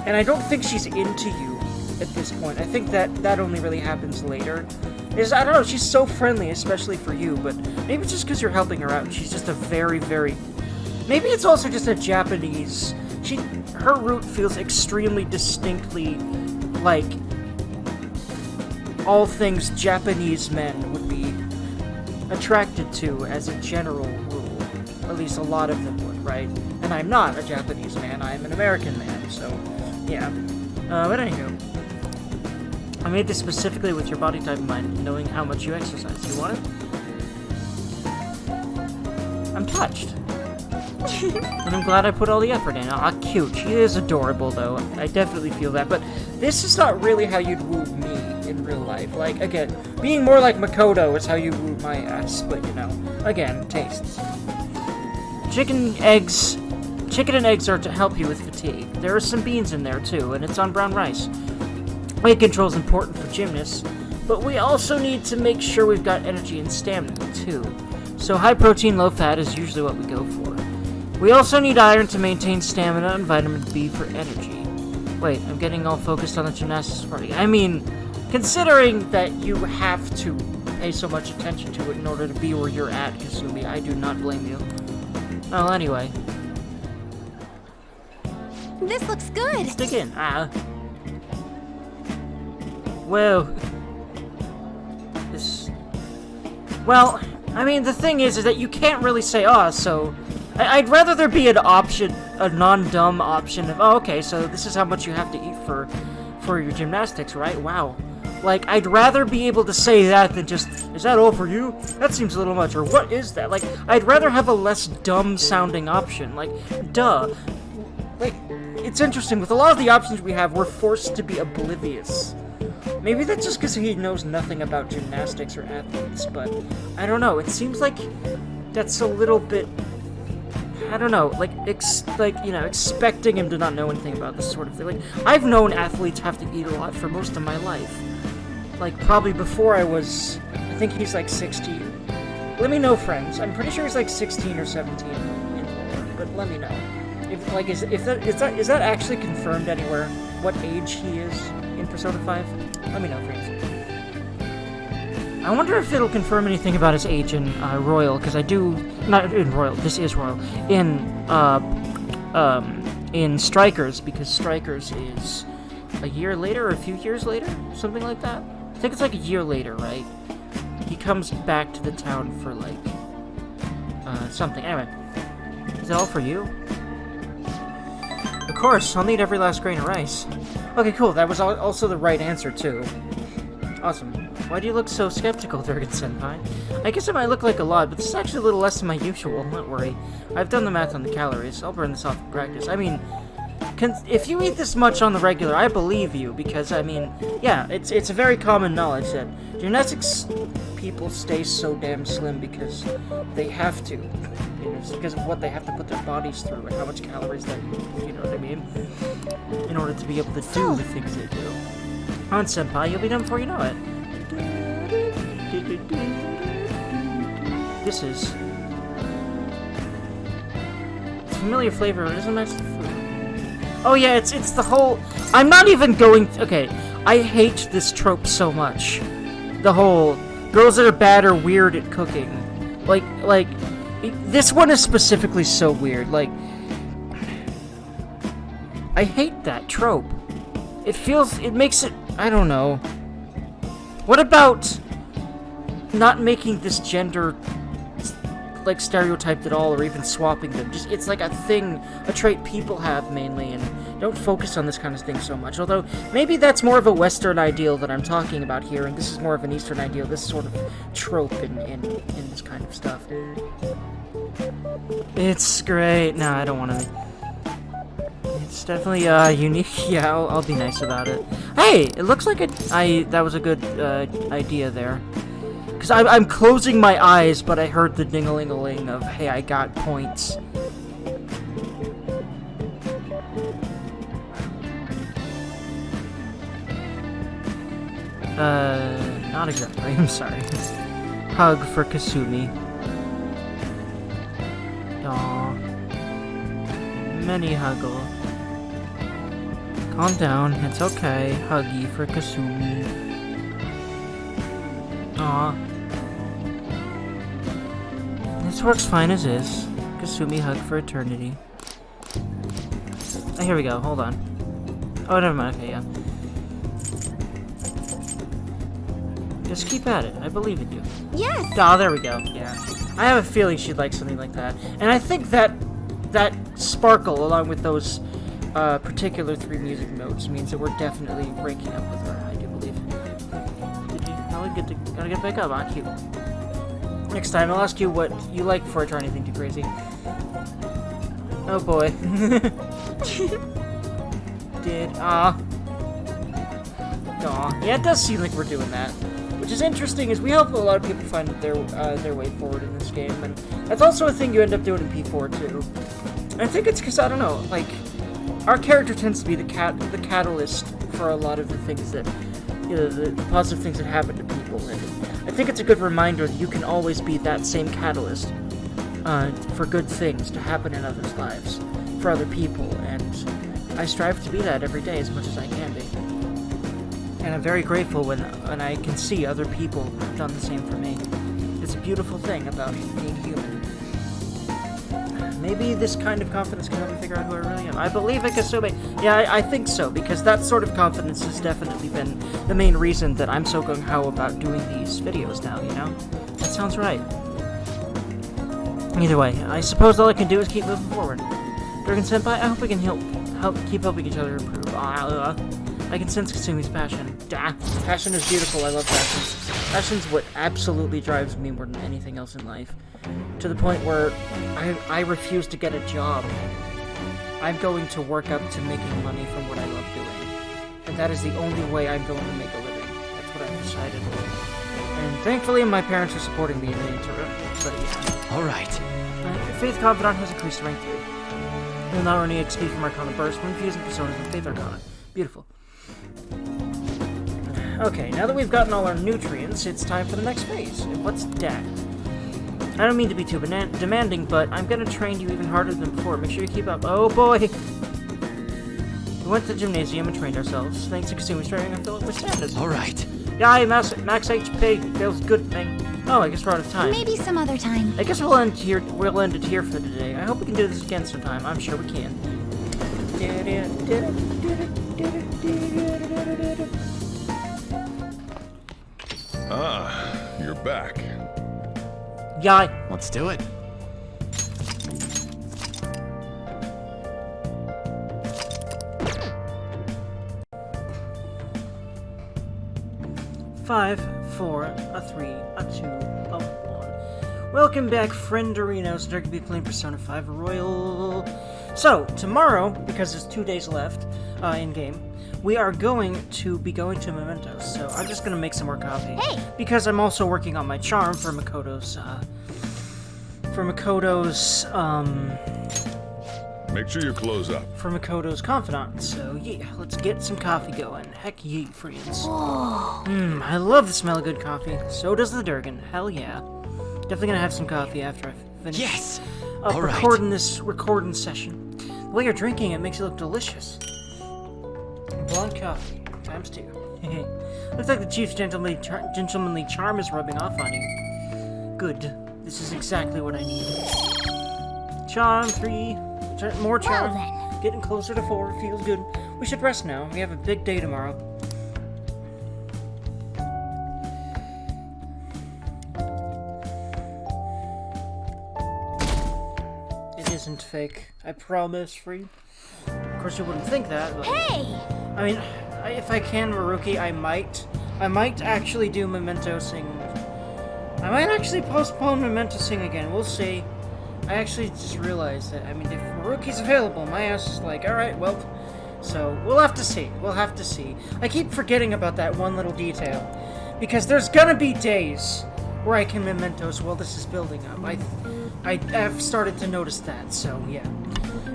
S1: And I don't think she's into you at this point. I think that only really happens later. I don't know, she's so friendly, especially for you, but maybe it's just because you're helping her out, and she's just a very, very... Maybe it's also just a Japanese... Her route feels extremely distinctly like all things Japanese men would be attracted to as a general rule. At least a lot of them would, right? And I'm not a Japanese man, I'm an American man, so yeah. But anywho, I made this specifically with your body type in mind, knowing how much you exercise. You want it? I'm touched. And I'm glad I put all the effort in. Ah, cute. She is adorable, though. I definitely feel that. But this is not really how you'd woo me in real life. Like, again, being more like Makoto is how you woo my ass. But, you know, again, tastes. Chicken and eggs are to help you with fatigue. There are some beans in there, too, and it's on brown rice. Weight control is important for gymnasts, but we also need to make sure we've got energy and stamina, too. So high protein, low fat is usually what we go for. We also need iron to maintain stamina and vitamin B for energy. Wait, I'm getting all focused on the gymnastics party. I mean, considering that you have to pay so much attention to it in order to be where you're at, Kasumi, I do not blame you. Well, anyway.
S2: This looks good.
S1: Stick in. Well, well, I mean, the thing is that you can't really say, so... I'd rather there be an option, a non-dumb option of, okay, so this is how much you have to eat for your gymnastics, right? Wow. Like, I'd rather be able to say that than just, is that all for you? That seems a little much, or what is that? Like, I'd rather have a less dumb-sounding option. Like, duh. Like, it's interesting, with a lot of the options we have, we're forced to be oblivious. Maybe that's just because he knows nothing about gymnastics or athletes, but I don't know. It seems like that's a little bit... I don't know, expecting him to not know anything about this sort of thing. Like, I've known athletes have to eat a lot for most of my life. Like, probably before I was, I think he's like 16. Let me know, friends. I'm pretty sure he's like 16 or 17 in lore, but let me know. Is that actually confirmed anywhere? What age he is in Persona 5? Let me know, friends. I wonder if it'll confirm anything about his age in Royal, because I do... Not in Royal, this is Royal. In Strikers, because Strikers is a year later or a few years later? Something like that? I think it's like a year later, right? he comes back to the town for, like, something. Anyway, is that all for you? Of course, I'll need every last grain of rice. Okay, cool. That was also the right answer, too. Awesome. Why do you look so skeptical, Dergy-senpai? I guess it might look like a lot, but this is actually a little less than my usual. Don't worry. I've done the math on the calories. I'll burn this off in practice. I mean, if you eat this much on the regular, I believe you, because, I mean, yeah, it's a very common knowledge that genetics people stay so damn slim because they have to. You know, it's because of what they have to put their bodies through and how much calories they use, you know what I mean? In order to be able to do the things they do. On, senpai, you'll be done before you know it. This is... It's a familiar flavor, it doesn't match the food. Oh yeah, it's the whole... I'm not even going... Okay, I hate this trope so much. The whole... Girls that are bad or weird at cooking. Like... This one is specifically so weird, like... I hate that trope. It makes it... I don't know. What about not making this gender, like, stereotyped at all, or even swapping them? Just, it's like a thing, a trait people have mainly, and don't focus on this kind of thing so much. Although, maybe that's more of a Western ideal that I'm talking about here, and this is more of an Eastern ideal, this sort of trope in this kind of stuff. It's great. No, I don't want to... It's definitely unique. Yeah, I'll be nice about it. Hey, it looks like that was a good idea there. Because I'm closing my eyes, but I heard the ding-a-ling-a-ling of, hey, I got points. Not exactly. I'm sorry. Hug for Kasumi. Aww. Many huggle. Calm down, it's okay. Huggy for Kasumi. Aw. This works fine as is. Kasumi hug for eternity. Oh, here we go, hold on. Oh, never mind, okay, yeah. Just keep at it, I believe in you.
S2: Yes!
S1: Oh, there we go, yeah. I have a feeling she'd like something like that. And I think that sparkle, along with those particular 3 music notes, means that we're definitely breaking up with her, I do believe. Gotta get back up, ah, cute. Next time, I'll ask you what you like before I try anything too crazy. Oh boy. Aw. Yeah, it does seem like we're doing that. Which is interesting, is we help a lot of people find their way forward in this game, and that's also a thing you end up doing in P4 too. And I think it's because, I don't know, like, our character tends to be the catalyst for a lot of the things that, you know, the positive things that happen to people, and I think it's a good reminder that you can always be that same catalyst for good things to happen in others' lives, for other people, and I strive to be that every day as much as I can be. And I'm very grateful when I can see other people have done the same for me. It's a beautiful thing about being human. Maybe this kind of confidence can help me figure out who I really am. I believe in Kasumi. Yeah, I think so, because that sort of confidence has definitely been the main reason that I'm so gung-ho about doing these videos now, you know? That sounds right. Either way, I suppose all I can do is keep moving forward. Dergy-senpai, I hope we can keep helping each other improve. I can sense Kasumi's passion. Passion is beautiful, I love passion. Passion's what absolutely drives me more than anything else in life. To the point where I refuse to get a job. I'm going to work up to making money from what I love doing. And that is the only way I'm going to make a living. That's what I've decided. And thankfully my parents are supporting me in the interim. But yeah.
S3: Alright.
S1: Faith Confidant has increased to rank 3. We'll now earn XP from Arcana Burst when fusing personas with Faith Arcana. Beautiful. Okay, now that we've gotten all our nutrients, it's time for the next phase. And what's that? I don't mean to be too demanding, but I'm gonna train you even harder than before. Make sure you keep up. Oh boy! We went to the gymnasium and trained ourselves. Thanks to Kasumi's training, I feel like we're standards.
S3: Alright.
S1: Yeah, max HP. Feels good thing. Oh, I guess we're out of time.
S2: Maybe some other time.
S1: I guess we'll end it here for today. I hope we can do this again sometime. I'm sure we can.
S5: Ah, you're back.
S1: Yai.
S3: Let's do it.
S1: Five, four, a 3, a 2, a 1. Welcome back, friend Dorinos. Dergy be playing Persona 5 Royal. So, tomorrow, because there's 2 days left in-game, we are going to be going to Mementos. So, I'm just going to make some more coffee.
S2: Hey!
S1: Because I'm also working on my charm for Makoto's,
S5: Make sure you close up.
S1: for Makoto's confidant. So, yeah, let's get some coffee going. Heck yeah, friends. I love the smell of good coffee. So does the Durgan. Hell yeah. Definitely gonna have some coffee after I finish
S3: Yes!
S1: up
S3: All right.
S1: recording this recording session. The way you're drinking it makes it look delicious. Blonde coffee, times 2. Looks like the chief's gentlemanly charm is rubbing off on you. Good. This is exactly what I need. Charm 3. More charm.
S2: Well then.
S1: Getting closer to 4. Feels good. We should rest now. We have a big day tomorrow. It isn't fake. I promise, Free. Of course, you wouldn't think that, but...
S2: Hey!
S1: I mean, if I can, Maruki, I might actually do Memento Sing. I might actually postpone Memento Sing again. We'll see. I actually just realized that, I mean, if Maruki's available, my ass is like, alright, well, so we'll have to see. We'll have to see. I keep forgetting about that one little detail, because there's gonna be days where I can Mementos while this is building up. I have started to notice that, so yeah.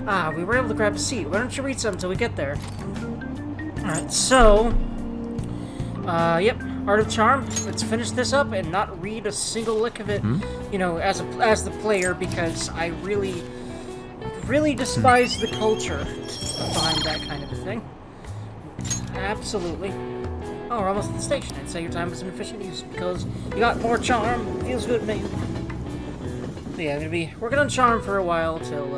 S1: Ah, we were able to grab a seat. Why don't you read some until we get there? Alright, so... yep. Art of Charm. Let's finish this up and not read a single lick of it, you know, as the player, because I really despise the culture behind that kind of a thing. Absolutely. Oh, we're almost at the station. I'd say your time was an efficient use because you got more charm. Feels good, mate. But yeah, I'm gonna be working on charm for a while till.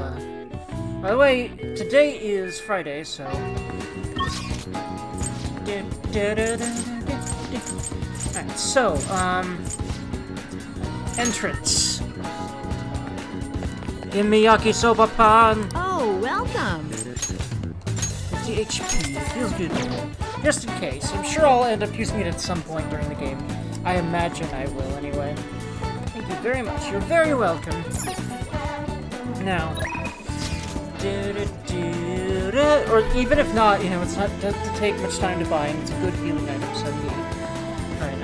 S1: By the way, today is Friday, so. Alright, so, entrance. In Miyaki Soba Pan.
S2: Oh, welcome!
S1: 50 HP. Feels good. Just in case. I'm sure I'll end up using it at some point during the game. I imagine I will, anyway. Thank you very much. You're very welcome. Now. Or even if not, you know, it's not doesn't take much time to buy, and it's a good healing item, so yeah. Alright,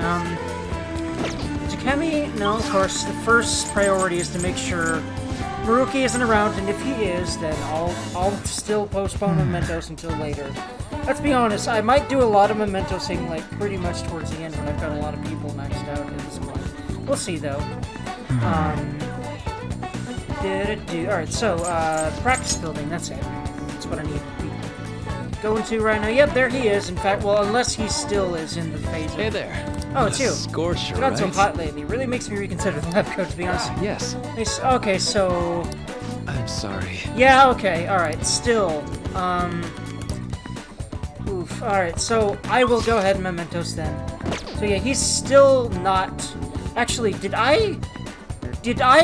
S1: Takemi, no, of course, the first priority is to make sure Maruki isn't around, and if he is, then I'll still postpone Mementos until later. Let's be honest, I might do a lot of Mementosing, like, pretty much towards the end when I've got a lot of people maxed out at this point. We'll see, though. Alright, so, practice building, that's it. That's what I need to be going to right now. Yep, there he is. In fact, well, unless he still is in the phase of...
S3: Hey there.
S1: Oh, it's you.
S3: Scorcher,
S1: It's not so
S3: right?
S1: hot lately. Really makes me reconsider the lab coat, to be honest.
S3: Yes.
S1: Okay, so...
S3: I'm sorry.
S1: Yeah, okay, alright, still. Oof, alright, so I will go ahead and Mementos then. So yeah, he's still not... Actually, did I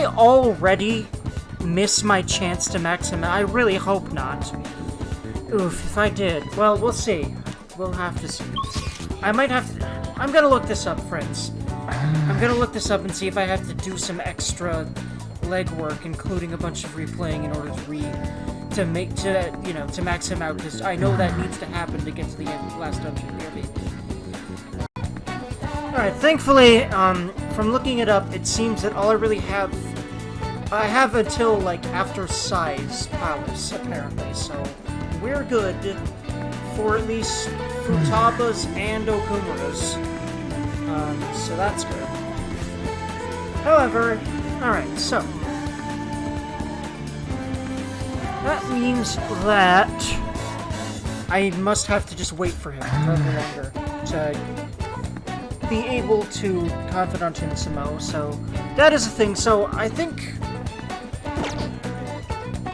S1: already miss my chance to max him? I really hope not. Oof, if I did. Well, we'll see. We'll have to see. I might have to... I'm gonna look this up, friends. I'm gonna look this up and see if I have to do some extra legwork, including a bunch of replaying in order to max him out, because I know that needs to happen to get to the end, last dungeon. Alright, thankfully, from looking it up, it seems that all I really have... I have until, like, after Sai's Palace, apparently, so we're good for at least Futaba's and Okumura's. So that's good. However, alright, so... that means that I must have to just wait for him a little longer to be able to confidant him some more, so that is a thing. So I think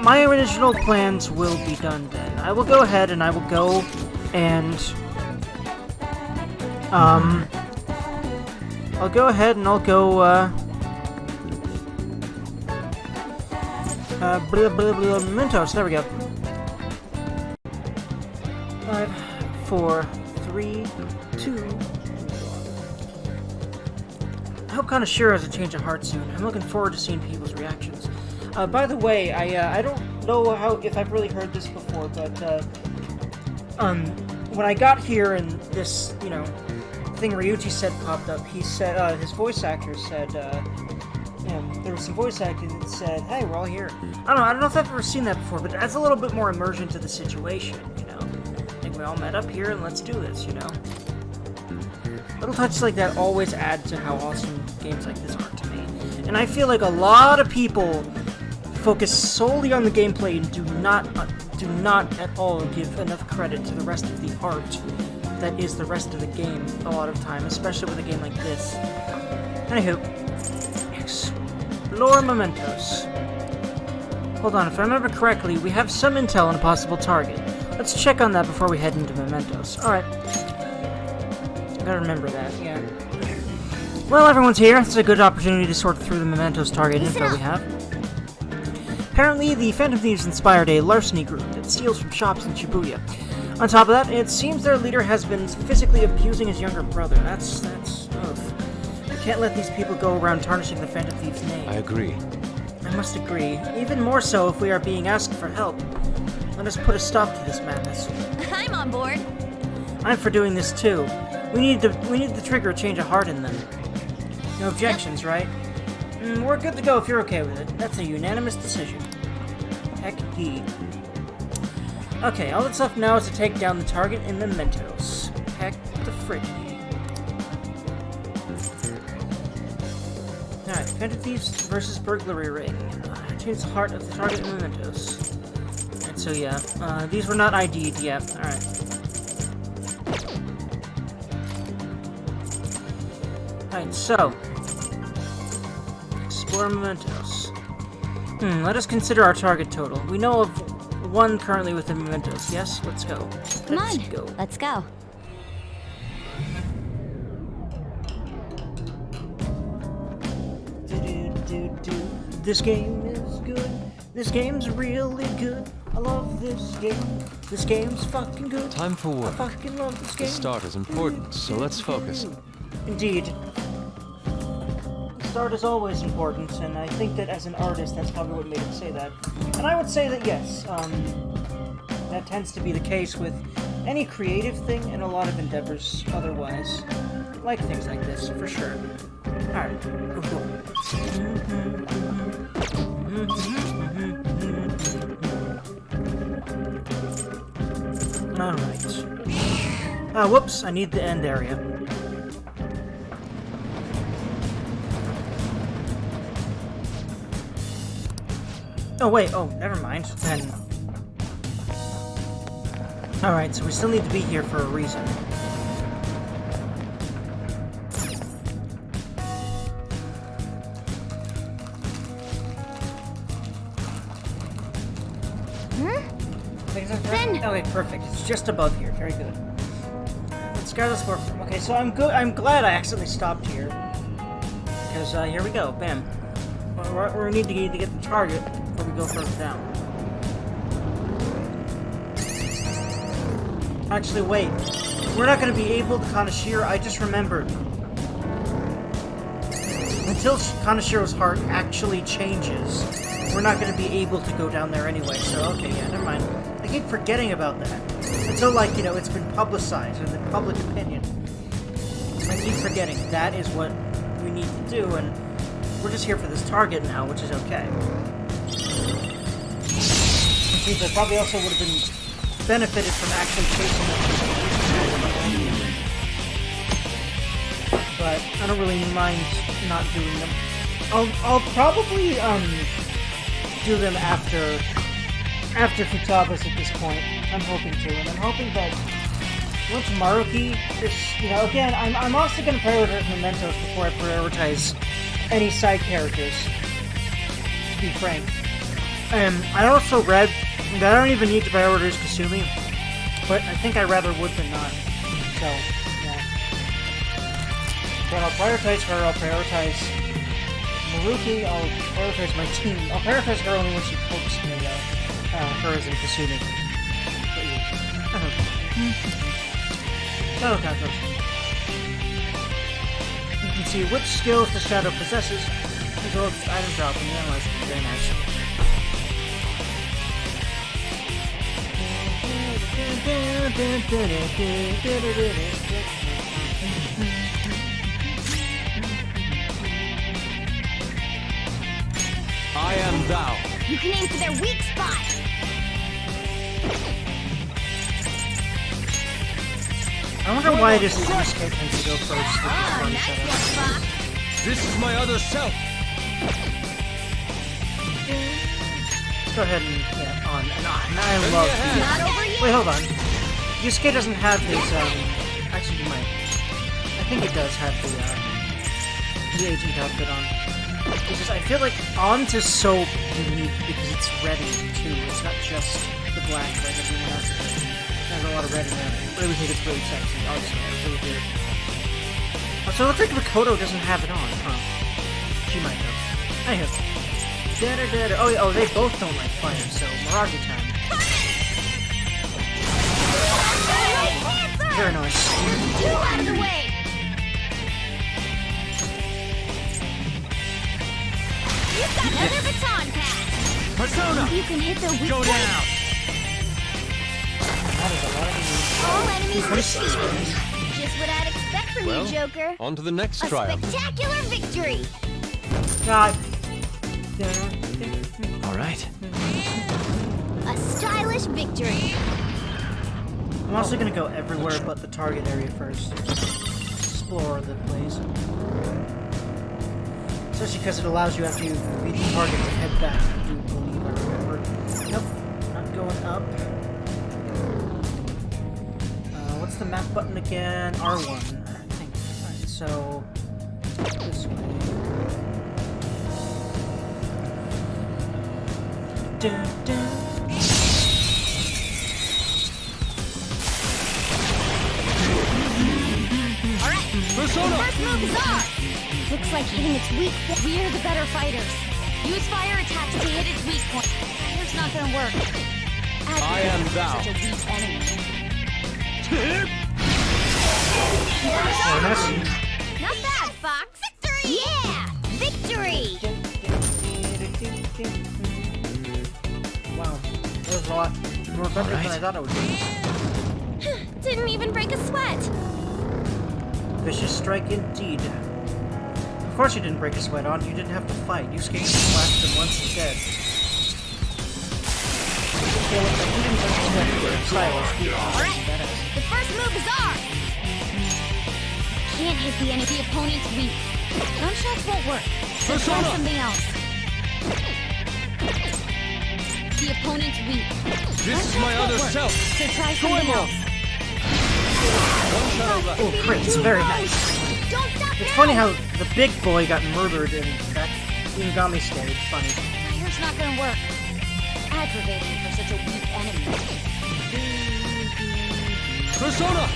S1: my original plans will be done then. I will go ahead and I will go and I'll go ahead and I'll go, Mentos, there we go. 5, 4, 3, 2. I hope Kanashiro has a change of heart soon. I'm looking forward to seeing people's reactions. By the way, I don't know if I've really heard this before, but, when I got here and this, thing Ryuji said popped up, he said, his voice actor said, there was some voice acting that said, hey, we're all here. I don't know if I've ever seen that before, but it adds a little bit more immersion to the situation, I think we all met up here and let's do this, Little touches like that always add to how awesome games like this are to me. And I feel like a lot of people focus solely on the gameplay and do not at all give enough credit to the rest of the art that is the rest of the game a lot of time, especially with a game like this. Anywho, explore mementos. Hold on, if I remember correctly, we have some intel on a possible target. Let's check on that before we head into mementos. Alright. Gotta remember that, yeah. Well, everyone's here. It's a good opportunity to sort through the mementos target info we have. Apparently, the Phantom Thieves inspired a larceny group that steals from shops in Shibuya. On top of that, it seems their leader has been physically abusing his younger brother. That's ugh. We can't let these people go around tarnishing the Phantom Thieves' name.
S3: I agree.
S1: I must agree. Even more so if we are being asked for help. Let us put a stop to this madness.
S2: I'm on board.
S1: I'm for doing this too. We need the trigger a change of heart in them. No objections, right? We're good to go if you're okay with it. That's a unanimous decision. Heck ye. Okay, all that's left now is to take down the target in mementos. Heck the friggy. Alright, Phantom Thieves versus Burglary Ring. Change the heart of the target in mementos. Alright, so yeah, these were not ID'd yet. Alright. Alright, so. Explore mementos. Let us consider our target total. We know of one currently within mementos. Yes, let's go.
S2: Come on, let's go.
S1: This game is good. This game's really good. I love this game. This game's fucking good.
S3: Time for work.
S1: I fucking love this game.
S3: The start is important, so let's focus.
S1: Indeed. The start is always important, and I think that as an artist, that's probably what made him say that. And I would say that yes, that tends to be the case with any creative thing and a lot of endeavors otherwise. Like things like this, for sure. Alright, cool. Alright. Whoops, I need the end area. Oh wait, never mind, then. Alright, so we still need to be here for a reason. Okay, perfect. It's just above here. Very good. Let's go this form. Okay, so I'm good. I'm glad I accidentally stopped here. Because here we go. Bam. We need to get the target before we go further down. Actually, wait. We're not going to be able to Kanashiro. I just remembered. Until Kanashiro's heart actually changes, we're not going to be able to go down there anyway. So, okay, yeah, never mind. I keep forgetting about that. Until, like, it's been publicized in the public opinion. I keep forgetting. That is what we need to do, and we're just here for this target now, which is okay. Which means I probably also would have been benefited from actually chasing them. But I don't really mind not doing them. I'll probably, do them after Futaba's at this point. I'm hoping to, and I'm hoping that once Maruki is, again, I'm also going to prioritize mementos before I prioritize any side characters, to be frank. I also read that I don't even need to prioritize Kasumi, but I think I rather would than not. So, yeah. But I'll prioritize her, I'll prioritize Maruki, I'll prioritize my team. I'll prioritize her only when she pokes me, her as in Kasumi. But yeah. Shadow Cockroach. You can see which skills the shadow possesses, as well as its item drop and analyze it. Very nice.
S3: I am thou.
S2: You can aim for their weak spot.
S1: I wonder why it isn't just tends to go first with the
S2: Oh,
S1: front
S2: nice
S1: shadow.
S2: one, Fox.
S3: This is my other self.
S1: Let's go ahead and get on and on. I love these.
S2: Not over yet.
S1: Wait, hold on. Yusuke doesn't have these, actually he might. I think it does have the agent outfit on. It's just, I feel like On's is so unique because it's ready, too. It's not just the black like everyone else is. There's a lot of red in there. I really think it's really sexy. Honestly, I really do. So it looks like Makoto doesn't have it on, huh? She might though. Anywho. Oh, they both don't like fire, so Mirage time. Very nice.
S2: You out of the way. You've got another baton pass.
S3: Persona.
S2: You can hit their weak
S3: Go
S2: point.
S3: down.
S1: That is a lot of enemies.
S2: All enemies
S1: 26
S2: defeated.
S1: frames.
S2: Just what I'd expect from
S3: Well,
S2: you, Joker.
S3: on to the next
S2: A
S3: triumph.
S2: spectacular victory.
S1: God.
S3: All right.
S2: A stylish victory.
S1: I'm also gonna go everywhere but the target area first. Explore the place. Especially because it allows you after you beat the target to head back. I do believe I remember. Nope, not going up. What's the map button again? R1, I think. Alright, so this way. Dun, dun.
S2: Alright,
S3: Persona.
S2: first move is ours. Looks like hitting its weak point. We're the better fighters. Use fire attacks to hit its weak point. Fire's not gonna work.
S3: I am thou.
S2: Such a weak enemy.
S1: Oh, that's
S2: Not bad, Fox. Victory! Yeah! Victory!
S1: wow, that was a lot more better than I thought it would be.
S2: Didn't even break a sweat.
S1: Vicious strike indeed. Of course you didn't break a sweat on, you didn't have to fight. You just slashed him once instead. Okay, look, you didn't break a sweat either. Stylish.
S2: Alright, the first move is ours. Can't hit the opponent's weak. Gunshots won't work. So try
S3: Persona.
S2: something else. The opponent's weak.
S3: This is my other self.
S2: So try something
S3: Goemon.
S2: else.
S3: One shadow left.
S1: Oh, crit, it's very nice.
S2: Don't stop
S1: It's
S2: now.
S1: funny how the big boy got murdered in that Inugami stage. Funny.
S2: Fire's not gonna work. Aggravating for such a weak enemy.
S3: Persona.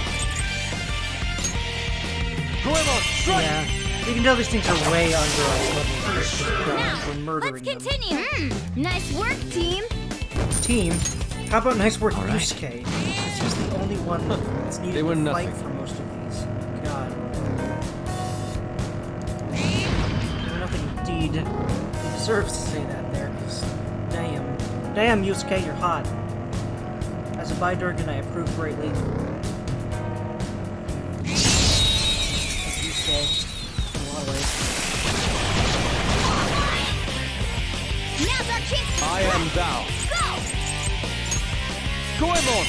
S3: Goemon, strike.
S1: Yeah. You can tell these things are way under us level
S2: Now,
S1: when murdering
S2: let's
S1: them.
S2: continue. Nice work, team.
S1: Team, how about nice work,
S3: All right.
S1: Yusuke? Because he's the only one that's needed
S3: They were
S1: to
S3: nothing.
S1: fight for most of these. God. They were nothing indeed. He deserves to say that there, because damn. Damn, Yusuke, you're hot. As a Bidurgan, I approve greatly. Yusuke, in a lot of ways.
S2: Now's our chance to
S3: I am thou.
S2: go.
S3: Goemon.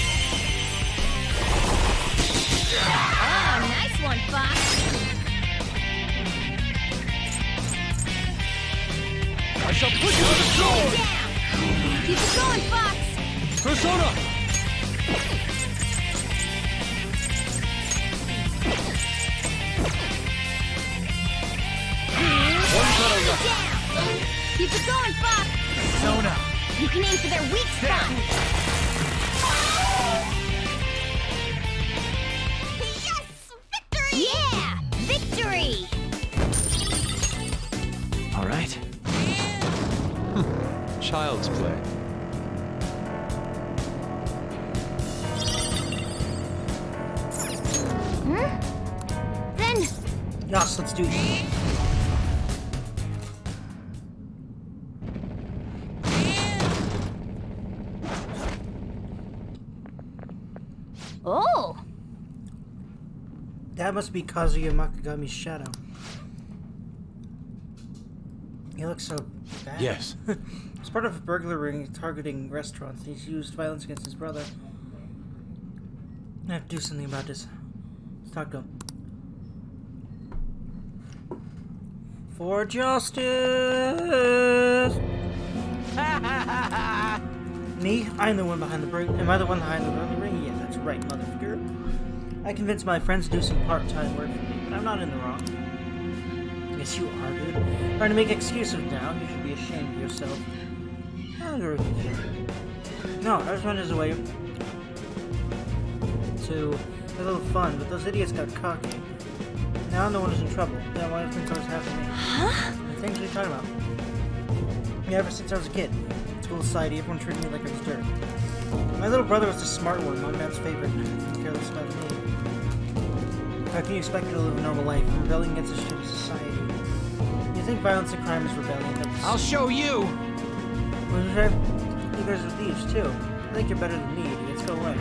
S2: Oh, nice one, Fox.
S3: I shall put you on the sword.
S2: Down. Keep it going, Fox.
S3: Persona. One shadow left.
S2: Down. Keep it going, Fox.
S3: Persona.
S2: You can aim for their weak spot. Yes! Victory! Yeah! Victory!
S3: All right. Child's play.
S2: Then,
S1: Yes, let's do this.
S2: oh,
S1: That must be Kazuya Makagami's shadow. He looks so bad.
S3: Yes.
S1: As part of a burglar ring targeting restaurants, he's used violence against his brother. I have to do something about this. Let's talk to him. For justice! Me? I'm the one behind the ring. Am I the one behind the ring? Yeah, that's right, motherfucker. I convinced my friends to do some part-time work for me, but I'm not in the wrong. Yes, you are, dude. Trying to make excuses now. You should be ashamed of yourself. I'll agree with you. No, I just went as a way to have a little fun, but those idiots got cocky. Now I'm the one who's in trouble. Yeah, why do things always happen to me?
S2: huh?
S1: The things we talking about. Yeah, ever since I was a kid. School society, everyone treated me like I was dirt. My little brother was the smart one, my man's favorite, and nothing careless about me. How can you expect me to live a normal life, rebelling against a shitty society? You think violence and crime is rebellion? That's...
S3: I'll show you.
S1: What is that? You guys are thieves, too. I think you're better than me, idiots. Go away.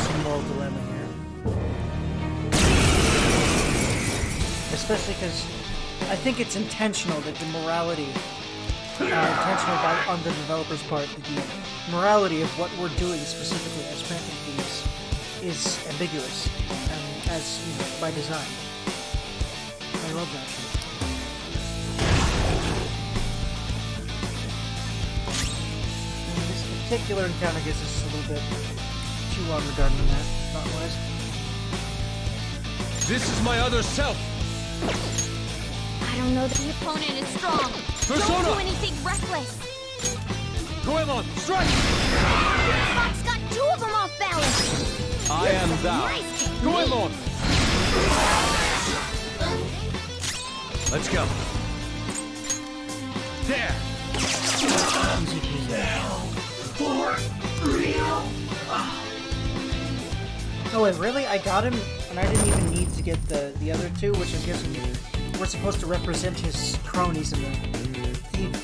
S1: Some moral dilemma here. Especially because I think it's intentional that the morality, intentional on the developer's part, that the morality of what we're doing specifically as phantom thieves is ambiguous, as you know, by design. I love that shit. And this particular encounter gives us a little bit too long regarding that, not wise.
S3: This is my other self.
S2: I don't know that the opponent is strong.
S3: Persona!
S2: Don't do anything reckless.
S3: Goemon, strike!
S2: Fox got two of them off balance.
S3: I am thou.
S2: Nice technique.
S3: Goemon! Let's go. There!
S1: Easy peasy. Oh wait, really? I got him, and I didn't even need to get the other two, which I'm guessing were supposed to represent his cronies in the thief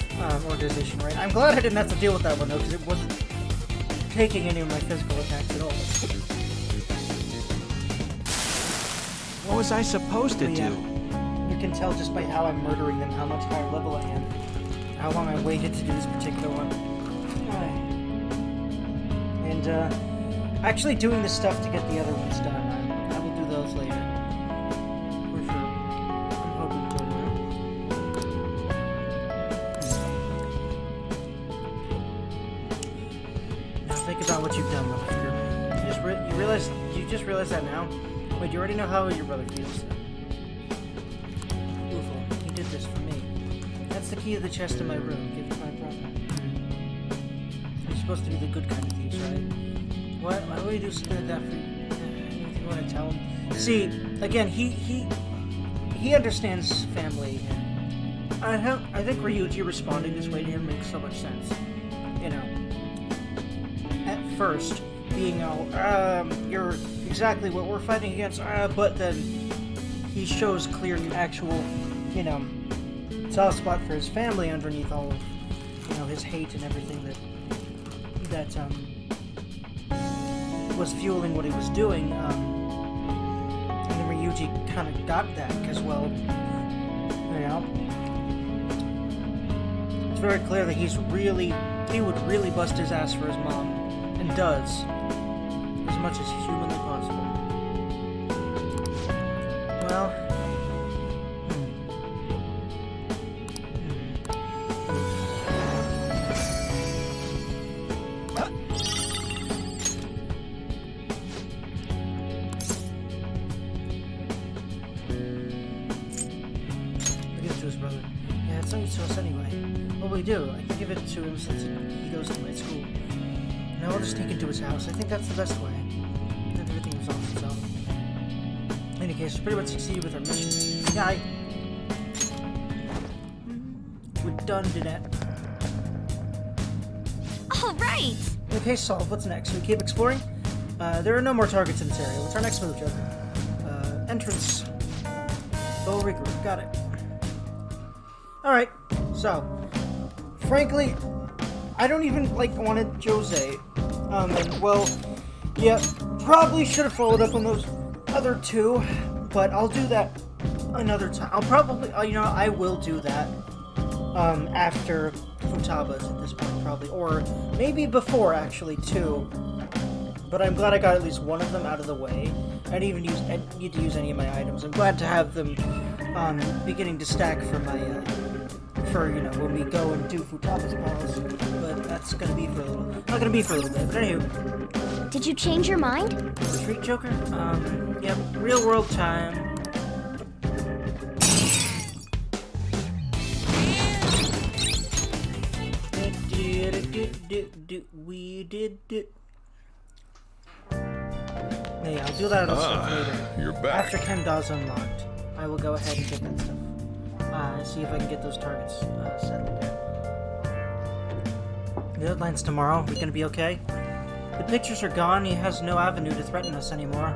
S1: organization, right? I'm glad I didn't have to deal with that one though, because it wasn't taking any of my physical attacks at all.
S3: What was I supposed to
S1: But yeah,
S3: do?
S1: you can tell just by how I'm murdering them how much higher level I am. How long I waited to do this particular one. And actually doing this stuff to get the other ones done. I will do those later. For sure. I'm hoping to. Now think about what you've done, motherfucker. You just realized that now? Wait, you already know how your brother feels. Oofle, he did this for me. That's the key to the chest in my room. Give it to my brother. You're supposed to be the good kind of thieves, right? Why would he do something like that for you? Anything you want to tell him? See, again, he understands family. I think Ryuji responding this way to him makes so much sense. You know, at first, being all, you're exactly what we're fighting against, but then he shows clear, actual, you know, soft spot for his family underneath all of, you know, his hate and everything that was fueling what he was doing, and then Ryuji kind of got that, because, well, you know, it's very clear that he would really bust his ass for his mom, and does, as much as humanly possible. Well, to us anyway. What will we do? I can give it to him since he goes to my school. Now I'll just take it to his house. I think that's the best way. Then everything resolves itself. In any case, we pretty much succeeded with our mission. Yay. We're done to that.
S2: All right.
S1: Okay, solve. What's next? We keep exploring? There are no more targets in this area. What's our next move, Joker? Entrance. Go regroup. Got it. Alright, so, frankly, I don't even, want Jose. And, well, yeah, probably should have followed up on those other two, but I'll do that another time. I'll probably, I will do that, after Futaba's at this point, probably, or maybe before, actually, too. But I'm glad I got at least one of them out of the way. I didn't even need to use any of my items. I'm glad to have them, beginning to stack for my, when we go and do Futaba's palace. But that's gonna be for a little, not gonna be for a little bit, but anywho.
S2: Did you change your mind?
S1: Retreat, Joker? Yep, real world time. We did it. Yeah, I'll do that stuff later.
S5: You're back.
S1: After Kenda's unlocked, I will go ahead and get that stuff. See if I can get those targets settled. The deadline's tomorrow. We gonna be okay? The pictures are gone. He has no avenue to threaten us anymore.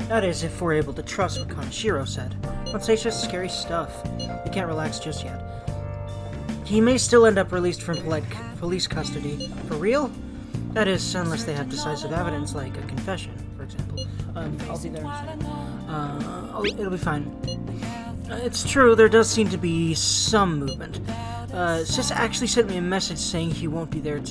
S1: That is, if we're able to trust what Kaneshiro said. Let's say it's just scary stuff. We can't relax just yet. He may still end up released from police custody. For real? That is, unless they have decisive evidence, like a confession, for example. I'll be there in a second. It'll be fine. It's true, there does seem to be some movement. Sis actually sent me a message saying he won't be home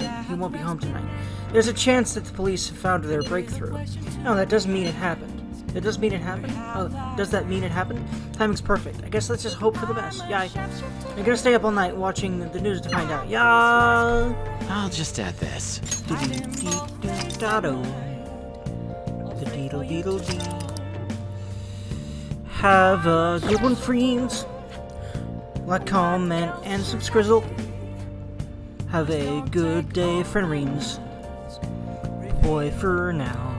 S1: tonight. There's a chance that the police have found their breakthrough. No, that doesn't mean it happened. It does mean it happened? Oh, does that mean it happened? Timing's perfect. I guess let's just hope for the best. Yeah, I'm gonna stay up all night watching the news to find out. Yeah.
S3: I'll just add this.
S1: Have a good one, friends. Like, comment, and subscrizzle. Have a good day, friend Reams. Boy, for now.